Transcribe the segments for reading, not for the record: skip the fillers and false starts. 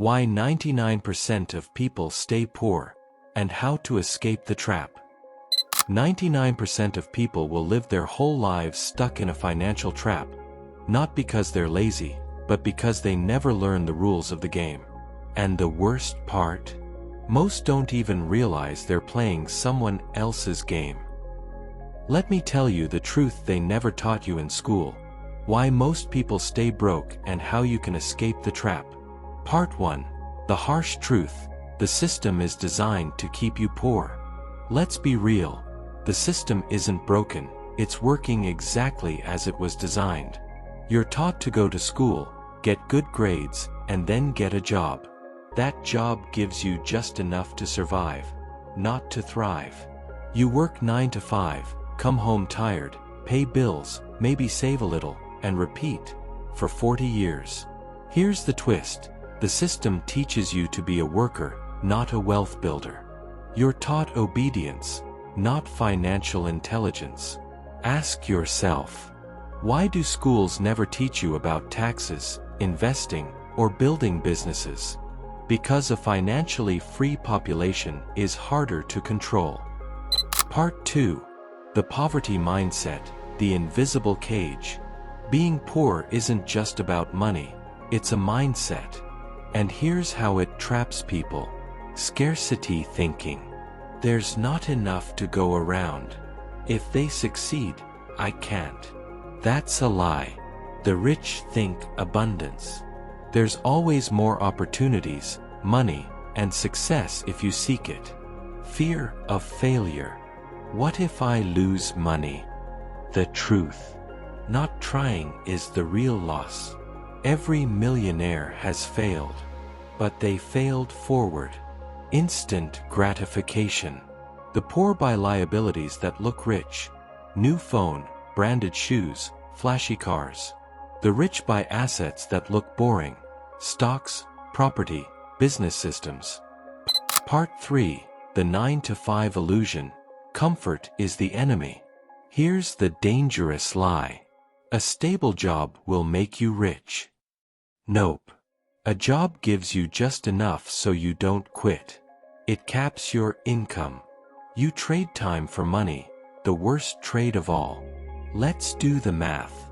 Why 99% of people stay poor, and how to escape the trap. 99% of people will live their whole lives stuck in a financial trap, not because they're lazy, but because they never learn the rules of the game. And the worst part? Most don't even realize they're playing someone else's game. Let me tell you the truth they never taught you in school. Why most people stay broke and how you can escape the trap. Part 1. The harsh truth. The system is designed to keep you poor. Let's be real. The system isn't broken, it's working exactly as it was designed. You're taught to go to school, get good grades, and then get a job. That job gives you just enough to survive, not to thrive. You work 9 to 5, come home tired, pay bills, maybe save a little, and repeat for 40 years. Here's the twist. The system teaches you to be a worker, not a wealth builder. You're taught obedience, not financial intelligence. Ask yourself, why do schools never teach you about taxes, investing, or building businesses? Because a financially free population is harder to control. Part 2. The poverty mindset, the invisible cage. Being poor isn't just about money, it's a mindset. And here's how it traps people. Scarcity thinking. There's not enough to go around. If they succeed, I can't. That's a lie. The rich think abundance. There's always more opportunities, money, and success if you seek it. Fear of failure. What if I lose money? The truth. Not trying is the real loss. Every millionaire has failed, but they failed forward. Instant gratification. The poor buy liabilities that look rich. New phone, branded shoes, flashy cars. The rich buy assets that look boring. Stocks, property, business systems. Part 3. The 9 to 5 illusion. Comfort is the enemy. Here's the dangerous lie. A stable job will make you rich. Nope. A job gives you just enough so you don't quit. It caps your income. You trade time for money, the worst trade of all. Let's do the math.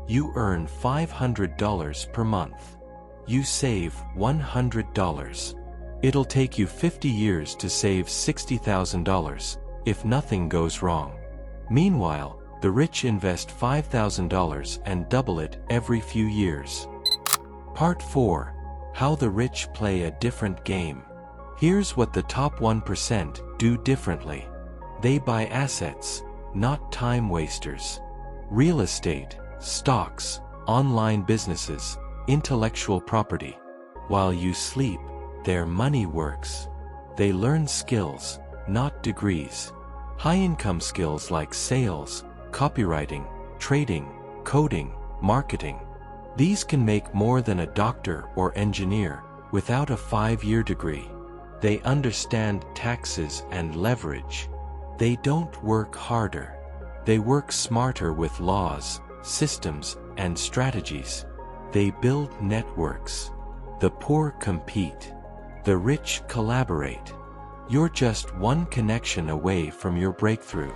You earn $500 per month. You save $100. It'll take you 50 years to save $60,000 if nothing goes wrong. Meanwhile, the rich invest $5,000 and double it every few years. Part 4. How the rich play a different game. Here's what the top 1% do differently. They buy assets, not time wasters. Real estate, stocks, online businesses, intellectual property. While you sleep, their money works. They learn skills, not degrees. High-income skills like sales, copywriting, trading, coding, marketing. These can make more than a doctor or engineer without a 5-year degree. They understand taxes and leverage. They don't work harder. They work smarter with laws, systems, and strategies. They build networks. The poor compete. The rich collaborate. You're just one connection away from your breakthrough.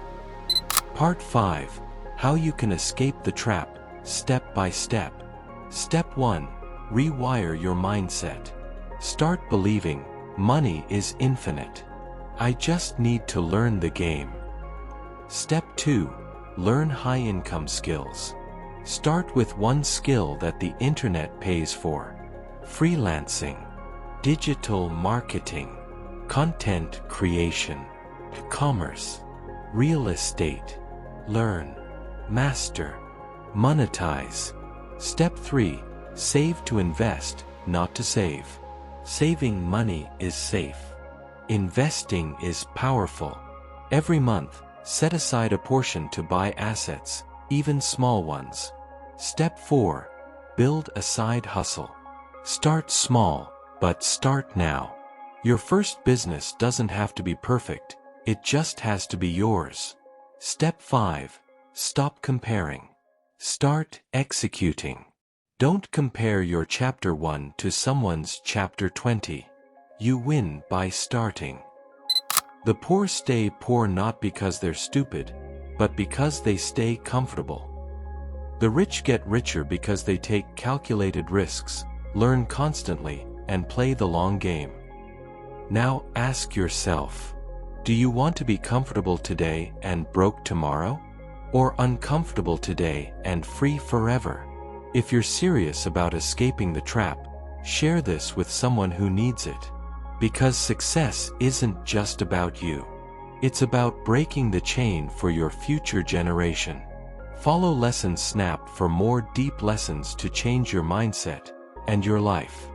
Part 5. How you can escape the trap, step by step. Step 1. Rewire your mindset. Start believing, money is infinite. I just need to learn the game. Step 2. Learn high-income skills. Start with one skill that the internet pays for. Freelancing, digital marketing, content creation, commerce, real estate. Learn, master, monetize. Step 3. Save to invest, not to save. Saving money is safe. Investing is powerful. Every month, set aside a portion to buy assets, even small ones. Step 4. Build a side hustle. Start small, but start now. Your first business doesn't have to be perfect, it just has to be yours. Step 5. Stop comparing. Start executing. Don't compare your chapter 1 to someone's chapter 20. You win by starting. The poor stay poor not because they're stupid, but because they stay comfortable. The rich get richer because they take calculated risks, learn constantly, and play the long game. Now ask yourself, do you want to be comfortable today and broke tomorrow? Or uncomfortable today and free forever? If you're serious about escaping the trap, share this with someone who needs it. Because success isn't just about you. It's about breaking the chain for your future generation. Follow Lesson Snap for more deep lessons to change your mindset and your life.